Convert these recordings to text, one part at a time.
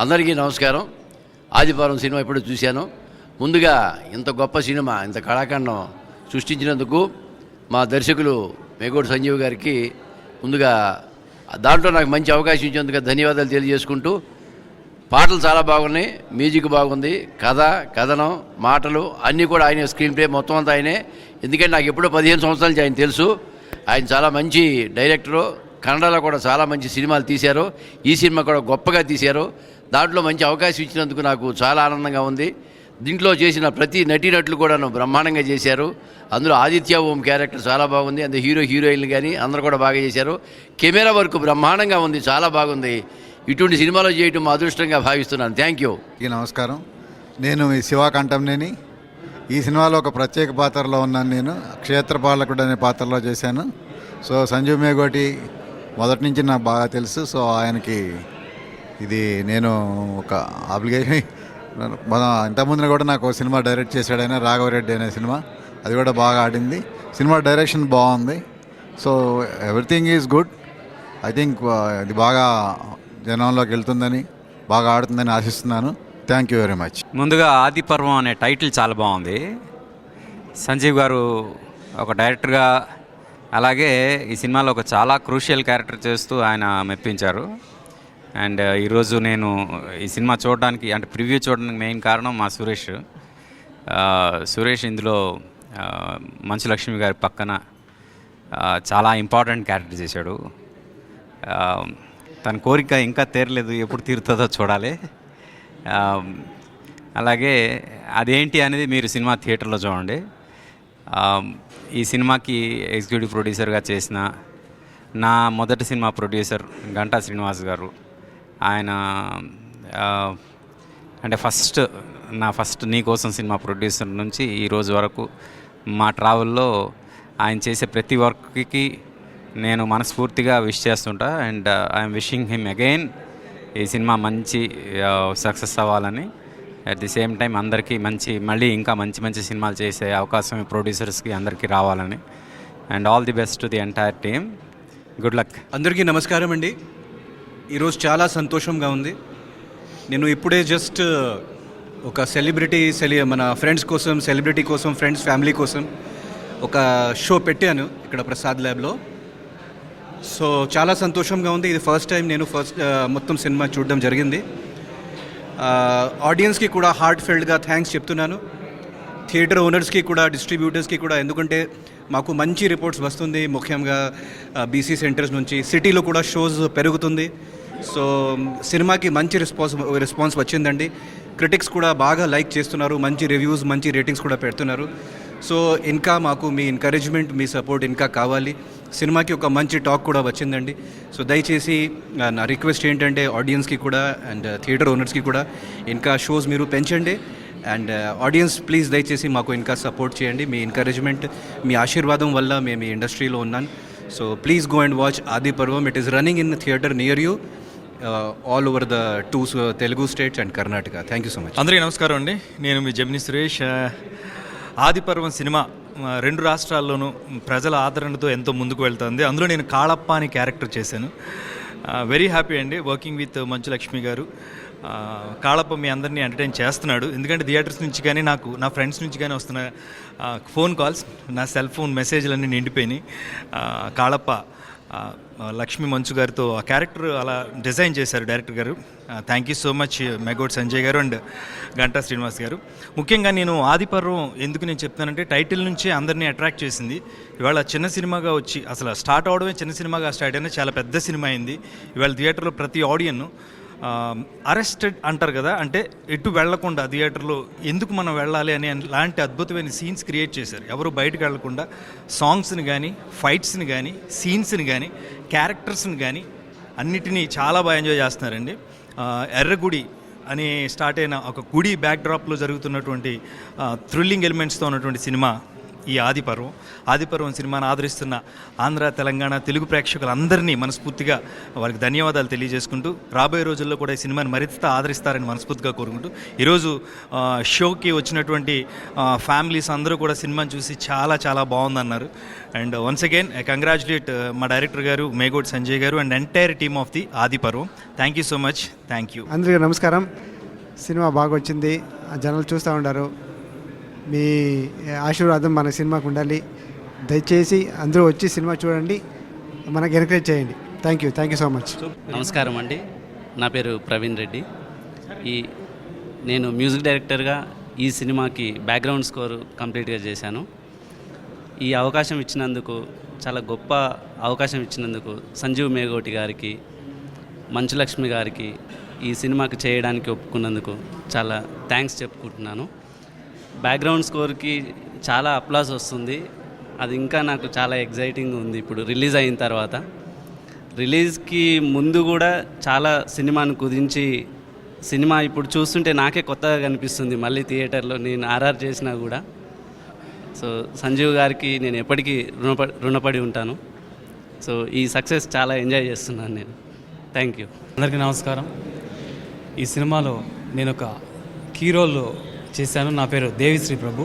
అందరికీ నమస్కారం. ఆదిపురం సినిమా ఇప్పుడు చూశాను. ముందుగా ఇంత గొప్ప సినిమా, ఇంత కళాఖండం సృష్టించినందుకు మా దర్శకులు మేగోడు సంజీవ్ గారికి ముందుగా దాంట్లో నాకు మంచి అవకాశం ఇచ్చేందుకు ధన్యవాదాలు తెలియజేసుకుంటూ, పాటలు చాలా బాగున్నాయి, మ్యూజిక్ బాగుంది, కథ, కథనం, మాటలు అన్నీ కూడా ఆయనే, స్క్రీన్ ప్లే మొత్తం అంతా ఆయనే. ఎందుకంటే నాకు ఎప్పుడో 15 సంవత్సరాల నుంచి ఆయన తెలుసు. ఆయన చాలా మంచి డైరెక్టరు. కన్నడలో కూడా చాలా మంచి సినిమాలు తీశారు. ఈ సినిమా కూడా గొప్పగా తీశారు. దాంట్లో మంచి అవకాశం ఇచ్చినందుకు నాకు చాలా ఆనందంగా ఉంది. దీంట్లో చేసిన ప్రతి నటీనటులు కూడా బ్రహ్మాండంగా చేశారు. అందులో ఆదిత్య ఓం క్యారెక్టర్ చాలా బాగుంది. అందులో హీరోయిన్లు కానీ అందరూ కూడా బాగా చేశారు. కెమెరా వర్క్ బ్రహ్మాండంగా ఉంది, చాలా బాగుంది. ఇటువంటి సినిమాలో చేయటం మా అదృష్టంగా భావిస్తున్నాను. Thank you. నమస్కారం. నేను ఈ శివాకంఠంనేని. ఈ సినిమాలో ఒక ప్రత్యేక పాత్రలో ఉన్నాను. నేను క్షేత్రపాలకుడు అనే పాత్రలో చేశాను. సో సంజీవ్ మేగోటి మొదటి నుంచి నాకు బాగా తెలుసు. సో ఆయనకి ఇది నేను ఒక అప్లికేషన్, ఇంతకుముందు కూడా నాకు సినిమా డైరెక్ట్ చేశాడు ఆయన, రాఘవరెడ్డి అనే సినిమా. అది కూడా బాగా ఆడింది. సినిమా డైరెక్షన్ బాగుంది. So everything is good. I think ఇది బాగా జనంలోకి వెళ్తుందని, బాగా ఆడుతుందని ఆశిస్తున్నాను. Thank you very much. ముందుగా ఆదిపర్వం అనే టైటిల్ చాలా బాగుంది. సంజీవ్ గారు ఒక డైరెక్టర్గా, అలాగే ఈ సినిమాలో ఒక చాలా క్రూషియల్ క్యారెక్టర్ చేస్తూ ఆయన మెప్పించారు. అండ్ ఈరోజు నేను ఈ సినిమా చూడడానికి, అంటే ప్రివ్యూ చూడడానికి మెయిన్ కారణం మా సురేష్ ఇందులో మంచు లక్ష్మి గారి పక్కన చాలా ఇంపార్టెంట్ క్యారెక్టర్ చేశాడు. తన కోరిక ఇంకా తీరలేదు, ఎప్పుడు తీరుతుందో చూడాలి. అలాగే అదేంటి అనేది మీరు సినిమా థియేటర్లో చూడండి. ఈ సినిమాకి ఎగ్జిక్యూటివ్ ప్రొడ్యూసర్గా చేసిన నా మొదటి సినిమా ప్రొడ్యూసర్ గంటా శ్రీనివాస్ గారు. ఆయన అంటే నా ఫస్ట్ నీకోసం సినిమా ప్రొడ్యూసర్ నుంచి ఈరోజు వరకు మా ట్రావెల్లో ఆయన చేసే ప్రతి వర్క్కి నేను మనస్ఫూర్తిగా విష్ చేస్తుంటా. And I'm wishing him again ఈ సినిమా మంచి సక్సెస్ అవ్వాలని. అట్ ది సేమ్ టైం అందరికీ మళ్ళీ ఇంకా మంచి సినిమాలు చేసే అవకాశం ప్రొడ్యూసర్స్కి అందరికీ రావాలని. And all the best to the entire team. Good luck. అందరికీ నమస్కారం అండి. ఈరోజు చాలా సంతోషంగా ఉంది. నేను ఇప్పుడే జస్ట్ ఒక మన ఫ్రెండ్స్ కోసం, సెలబ్రిటీ కోసం, ఫ్రెండ్స్ ఫ్యామిలీ కోసం ఒక షో పెట్టాను ఇక్కడ ప్రసాద్ ల్యాబ్లో. సో చాలా సంతోషంగా ఉంది. ఇది ఫస్ట్ టైం నేను మొత్తం సినిమా చూడడం జరిగింది. ఆడియన్స్కి కూడా హార్ట్ ఫెల్డ్గా థ్యాంక్స్ చెప్తున్నాను. థియేటర్ ఓనర్స్కి కూడా, డిస్ట్రిబ్యూటర్స్కి కూడా. ఎందుకంటే మాకు మంచి రిపోర్ట్స్ వస్తుంది, ముఖ్యంగా బీసీ సెంటర్స్ నుంచి. సిటీలో కూడా షోస్ పెరుగుతుంది. సో సినిమాకి మంచి రెస్పాన్స్ వచ్చిందండి. క్రిటిక్స్ కూడా బాగా లైక్ చేస్తున్నారు, మంచి రివ్యూస్, మంచి రేటింగ్స్ కూడా పెడుతున్నారు. సో ఇంకా మాకు మీ ఎంకరేజ్మెంట్, మీ సపోర్ట్ ఇంకా కావాలి. సినిమాకి ఒక మంచి టాక్ కూడా వచ్చిందండి. సో దయచేసి నా రిక్వెస్ట్ ఏంటంటే ఆడియన్స్కి కూడా అండ్ థియేటర్ ఓనర్స్కి కూడా ఇంకా షోస్ మీరు పెంచండి. అండ్ ఆడియన్స్ ప్లీజ్ దయచేసి మాకు ఇంకా సపోర్ట్ చేయండి. మీ ఎంకరేజ్మెంట్, మీ ఆశీర్వాదం వల్ల మేము ఈ ఇండస్ట్రీలో ఉన్నాను. So please go and watch Adiparvam. It is running in theatre near you all over the 2 Telugu states and Karnataka. Thank you so much. అందరికీ నమస్కారం అండి. నేను మీ జమిని సురేష్. ఆదిపర్వం సినిమా 2 రాష్ట్రాల్లోనూ ప్రజల ఆదరణతో ఎంతో ముందుకు వెళ్తుంది. అందులో నేను కాళప్ప అని క్యారెక్టర్ చేశాను. వెరీ హ్యాపీ అండి వర్కింగ్ విత్ మంచు లక్ష్మి గారు. కాళప్ప మీ అందరినీ ఎంటర్టైన్ చేస్తున్నాడు. ఎందుకంటే థియేటర్స్ నుంచి కానీ, నాకు నా ఫ్రెండ్స్ నుంచి కానీ వస్తున్న ఫోన్ కాల్స్, నా సెల్ ఫోన్ మెసేజ్లన్నీ నిండిపోయినాయి. కాళప్ప లక్ష్మీ మంచు గారితో ఆ క్యారెక్టర్ అలా డిజైన్ చేశారు డైరెక్టర్ గారు. Thank you so much Megod Sanjay గారు అండ్ గంటా శ్రీనివాస్ గారు. ముఖ్యంగా నేను ఆదిపర్వం ఎందుకు నేను చెప్తానంటే, టైటిల్ నుంచే అందరినీ అట్రాక్ట్ చేసింది. ఇవాళ చిన్న సినిమాగా వచ్చి, అసలు స్టార్ట్ అవడమే చిన్న సినిమాగా స్టార్ట్ అయినా చాలా పెద్ద సినిమా అయింది. ఇవాళ థియేటర్లో ప్రతి ఆడియన్ అరెస్టెడ్ అంటారు కదా, అంటే ఎటు వెళ్లకుండా థియేటర్లో ఎందుకు మనం వెళ్ళాలి అని లాంటి అద్భుతమైన సీన్స్ క్రియేట్ చేశారు. ఎవరు బయటకు వెళ్లకుండా సాంగ్స్ని కానీ, ఫైట్స్ని కానీ, సీన్స్ని కానీ, క్యారెక్టర్స్ని కానీ అన్నిటినీ చాలా బాగా ఎంజాయ్ చేస్తున్నారండి. ఎర్రగుడి అని స్టార్ట్ అయిన ఒక గుడి బ్యాక్డ్రాప్లో జరుగుతున్నటువంటి థ్రిల్లింగ్ ఎలిమెంట్స్తో ఉన్నటువంటి సినిమా ఈ ఆదిపర్వం సినిమాను ఆదరిస్తున్న ఆంధ్ర, తెలంగాణ, తెలుగు ప్రేక్షకులందరినీ మనస్ఫూర్తిగా వారికి ధన్యవాదాలు తెలియజేసుకుంటూ రాబోయే రోజుల్లో కూడా ఈ సినిమాని మరింత ఆదరిస్తారని మనస్ఫూర్తిగా కోరుకుంటూ ఈరోజు షోకి వచ్చినటువంటి ఫ్యామిలీస్ అందరూ కూడా సినిమాని చూసి చాలా చాలా బాగుందన్నారు. And once again I congratulate మా డైరెక్టర్ గారు మేగోటి సంజయ్ గారు and entire team of the Adiparvam. Thank you so much. Thank you. అందరికీ నమస్కారం. సినిమా బాగా వచ్చింది, జనాలు చూస్తూ ఉంటారు. మీ ఆశీర్వాదం మన సినిమాకు ఉండాలి. దయచేసి అందరూ వచ్చి సినిమా చూడండి, మనకు ఎంకరేజ్ చేయండి. Thank you so much. నమస్కారం అండి, నా పేరు ప్రవీణ్ రెడ్డి. నేను మ్యూజిక్ డైరెక్టర్గా ఈ సినిమాకి బ్యాక్గ్రౌండ్ స్కోర్ కంప్లీట్గా చేశాను. ఈ అవకాశం ఇచ్చినందుకు, చాలా గొప్ప అవకాశం ఇచ్చినందుకు సంజీవ్ మేగోటి గారికి, మంచులక్ష్మి గారికి ఈ సినిమాకి చేయడానికి ఒప్పుకున్నందుకు చాలా థ్యాంక్స్ చెప్పుకుంటున్నాను. బ్యాక్గ్రౌండ్ స్కోర్కి చాలా అప్లాస్ వస్తుంది, అది ఇంకా నాకు చాలా ఎగ్జైటింగ్ ఉంది. ఇప్పుడు రిలీజ్ అయిన తర్వాత, రిలీజ్కి ముందు కూడా చాలా సినిమాను కుదించి, సినిమా ఇప్పుడు చూస్తుంటే నాకే కొత్తగా కనిపిస్తుంది. మళ్ళీ థియేటర్లో నేను ఆర్ఆర్ చేసినా కూడా. సో సంజీవ్ గారికి నేను ఎప్పటికీ రుణపడి ఉంటాను. సో ఈ సక్సెస్ చాలా ఎంజాయ్ చేస్తున్నాను నేను. Thank you. అందరికీ నమస్కారం. ఈ సినిమాలో నేను ఒక కీ రోల్ చేశాను. నా పేరు దేవిశ్రీ ప్రభు.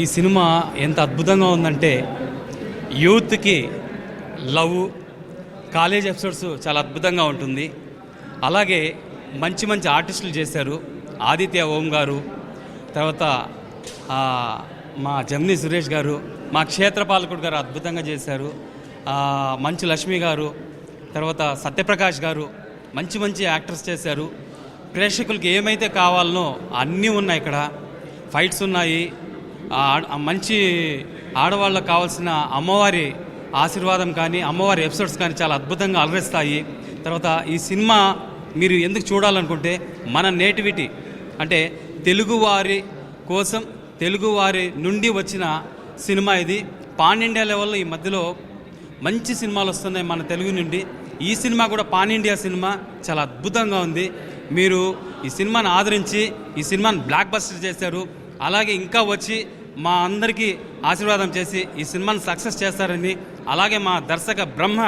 ఈ సినిమా ఎంత అద్భుతంగా ఉందంటే, యూత్కి లవ్, కాలేజ్ ఎపిసోడ్స్ చాలా అద్భుతంగా ఉంటుంది. అలాగే మంచి మంచి ఆర్టిస్టులు చేశారు. ఆదిత్య ఓం గారు, తర్వాత మా జమినీ సురేష్ గారు, మా క్షేత్రపాలకుడు గారు అద్భుతంగా చేశారు. మంచు లక్ష్మి గారు, తర్వాత సత్యప్రకాష్ గారు మంచి మంచి యాక్టర్స్ చేశారు. ప్రేక్షకులకి ఏమైతే కావాలనో అన్నీ ఉన్నాయి ఇక్కడ. ఫైట్స్ ఉన్నాయి, మంచి ఆడవాళ్ళకు కావాల్సిన అమ్మవారి ఆశీర్వాదం కానీ, అమ్మవారి ఎపిసోడ్స్ కానీ చాలా అద్భుతంగా అలరిస్తాయి. తర్వాత ఈ సినిమా మీరు ఎందుకు చూడాలనుకుంటే, మన నేటివిటీ అంటే తెలుగువారి కోసం, తెలుగువారి నుండి వచ్చిన సినిమా ఇది. పాన్ ఇండియా లెవెల్లో ఈ మధ్యలో మంచి సినిమాలు వస్తున్నాయి మన తెలుగు నుండి. ఈ సినిమా కూడా పాన్ ఇండియా సినిమా, చాలా అద్భుతంగా ఉంది. మీరు ఈ సినిమాని ఆదరించి ఈ సినిమాని బ్లాక్ బస్టర్ చేశారు. అలాగే ఇంకా వచ్చి మా అందరికీ ఆశీర్వాదం చేసి ఈ సినిమాని సక్సెస్ చేస్తారని, అలాగే మా దర్శక బ్రహ్మ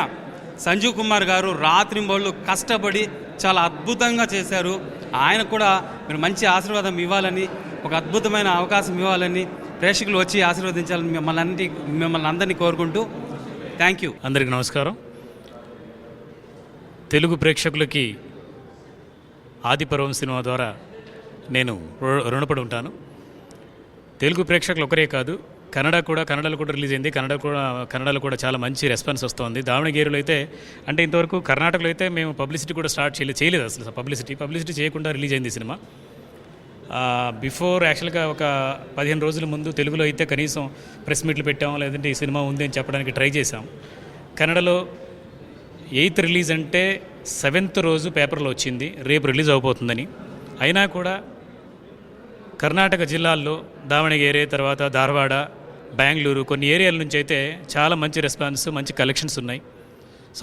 సంజీవ్ కుమార్ గారు రాత్రింబళ్ళు కష్టపడి చాలా అద్భుతంగా చేశారు. ఆయన కూడా మీరు మంచి ఆశీర్వాదం ఇవ్వాలని, ఒక అద్భుతమైన అవకాశం ఇవ్వాలని, ప్రేక్షకులు వచ్చి ఆశీర్వదించాలని మిమ్మల్ని అందరినీ కోరుకుంటూ థ్యాంక్ యూ. అందరికీ నమస్కారం. తెలుగు ప్రేక్షకులకి ఆదిపర్వం సినిమా ద్వారా నేను రుణపడి ఉంటాను. తెలుగు ప్రేక్షకులు ఒకరే కాదు, కన్నడలో కూడా రిలీజ్ అయింది. కన్నడలో కూడా చాలా మంచి రెస్పాన్స్ వస్తుంది. దావణగిరిలో అయితే, అంటే ఇంతవరకు కర్ణాటకలో అయితే మేము పబ్లిసిటీ కూడా స్టార్ట్ చేయలేదు అసలు. పబ్లిసిటీ చేయకుండా రిలీజ్ అయింది సినిమా. బిఫోర్ యాక్చువల్గా ఒక 15 రోజుల ముందు తెలుగులో అయితే కనీసం ప్రెస్ మీట్లు పెట్టాం, లేదంటే ఈ సినిమా ఉంది అని చెప్పడానికి ట్రై చేసాం. కన్నడలో 8th రిలీజ్ అంటే 7th రోజు పేపర్లో వచ్చింది రేపు రిలీజ్ అవబోతుందని. అయినా కూడా కర్ణాటక జిల్లాల్లో దావణగిరి, తర్వాత ధారవాడ, బెంగళూరు కొన్ని ఏరియాల నుంచి అయితే చాలా మంచి రెస్పాన్స్, మంచి కలెక్షన్స్ ఉన్నాయి. సో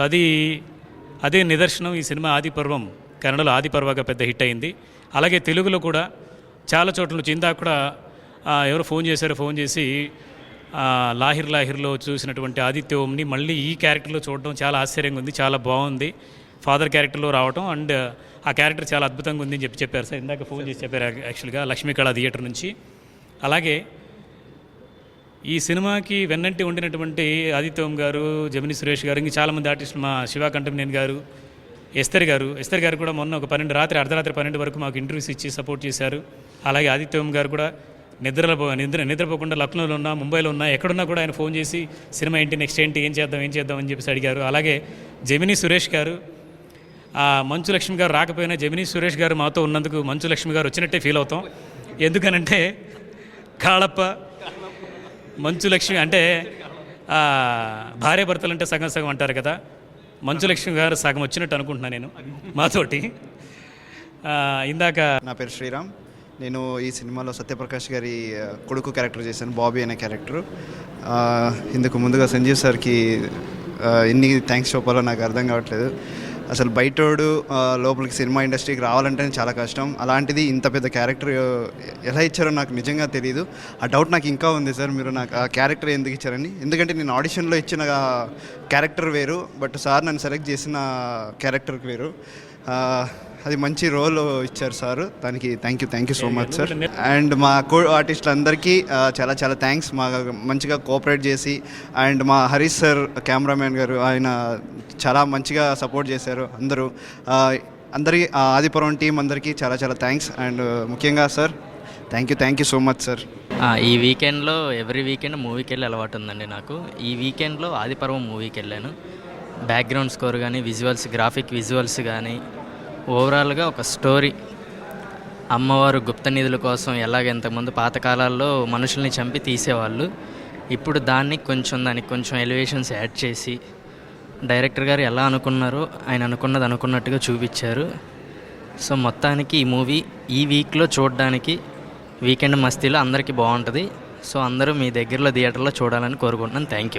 అదే నిదర్శనం. ఈ సినిమా ఆదిపర్వం కన్నడలో ఆదిపర్వగా పెద్ద హిట్ అయింది. అలాగే తెలుగులో కూడా చాలా చోట్ల నుంచి, ఇందాక కూడా ఎవరు ఫోన్ చేసి లాహిర్లో చూసినటువంటి ఆదిత్య ఓంని మళ్ళీ ఈ క్యారెక్టర్లో చూడడం చాలా ఆశ్చర్యంగా ఉంది, చాలా బాగుంది. ఫాదర్ క్యారెక్టర్లో రావడం, అండ్ ఆ క్యారెక్టర్ చాలా అద్భుతంగా ఉంది అని చెప్పారు సార్. ఇందాక ఫోన్ చేసి చెప్పారు యాక్చువల్గా లక్ష్మీకళ థియేటర్ నుంచి. అలాగే ఈ సినిమాకి వెన్నంటి ఉండినటువంటి ఆదిత్య ఓం గారు, జమినీ సురేష్ గారు, ఇంకా చాలామంది ఆర్టిస్టులు, మా శివ కంఠంనేని గారు, ఎస్తర్ గారు కూడా మొన్న ఒక అర్ధరాత్రి 12 వరకు మాకు ఇంటర్వ్యూస్ ఇచ్చి సపోర్ట్ చేశారు. అలాగే ఆదిత్య ఓం గారు కూడా నిద్రపోకుండా లక్నోలో ఉన్నా, ముంబైలో ఉన్నా, ఎక్కడున్నా కూడా ఆయన ఫోన్ చేసి సినిమా ఏంటి, నెక్స్ట్ ఏంటి, ఏం చేద్దాం అని చెప్పేసి అడిగారు. అలాగే జమినీ సురేష్ గారు, మంచు లక్ష్మి గారు రాకపోయినా జమినీ సురేష్ గారు మాతో ఉన్నందుకు మంచు లక్ష్మి గారు వచ్చినట్టే ఫీల్ అవుతాం. ఎందుకనంటే కాళప్ప, మంచు లక్ష్మి అంటే భార్య భర్తలు అంటే సగం సగం అంటారు కదా. మంచు లక్ష్మి గారు సగం వచ్చినట్టు అనుకుంటున్నాను నేను మాతోటి. ఇందాక నా పేరు శ్రీరామ్. నేను ఈ సినిమాలో సత్యప్రకాష్ గారి కొడుకు క్యారెక్టర్ చేశాను, బాబీ అనే క్యారెక్టర్. ఇందుకు ముందుగా సంజీవ్ సార్కి ఎన్ని థ్యాంక్స్ చెప్పాలో నాకు అర్థం కావట్లేదు. అసలు బయటోడు లోపలికి సినిమా ఇండస్ట్రీకి రావాలంటేనే చాలా కష్టం. అలాంటిది ఇంత పెద్ద క్యారెక్టర్ ఎలా ఇచ్చారో నాకు నిజంగా తెలియదు. ఆ డౌట్ నాకు ఇంకా ఉంది సార్, మీరు నాకు ఆ క్యారెక్టర్ ఎందుకు ఇచ్చారని. ఎందుకంటే నేను ఆడిషన్లో ఇచ్చిన క్యారెక్టర్ వేరు, బట్ సార్ నన్ను సెలెక్ట్ చేసిన క్యారెక్టర్కి వేరు. అది మంచి రోల్ ఇచ్చారు సార్, దానికి thank you so much sir. And మా కో ఆర్టిస్టులందరికీ చాలా చాలా థ్యాంక్స్, మా మంచిగా కోఆపరేట్ చేసి. అండ్ మా హరీష్ సార్ కెమెరామ్యాన్ గారు, ఆయన చాలా మంచిగా సపోర్ట్ చేశారు. అందరి ఆదిపురం టీం అందరికీ చాలా చాలా థ్యాంక్స్. అండ్ ముఖ్యంగా sir thank you so much sir. ఈ వీకెండ్లో ఎవ్రీ వీకెండ్ మూవీకి వెళ్ళి అలవాటు ఉందండి నాకు. ఈ వీకెండ్లో ఆదిపర్వం మూవీకి వెళ్ళాను. బ్యాక్గ్రౌండ్ స్కోర్ కానీ, విజువల్స్, గ్రాఫిక్ విజువల్స్ కానీ, ఓవరాల్గా ఒక స్టోరీ. అమ్మవారు గుప్త నిధుల కోసం ఇంతకుముందు పాతకాలాల్లో మనుషుల్ని చంపి తీసేవాళ్ళు, ఇప్పుడు దానికి కొంచెం ఎలివేషన్స్ యాడ్ చేసి డైరెక్టర్ గారు ఎలా అనుకున్నారో ఆయన అనుకున్నది అనుకున్నట్టుగా చూపించారు. సో మొత్తానికి ఈ మూవీ ఈ వీక్లో చూడడానికి వీకెండ్ మస్తీలో అందరికీ బాగుంటుంది. సో అందరూ మీ దగ్గరలో థియేటర్లో చూడాలని కోరుకుంటున్నాను. Thank you.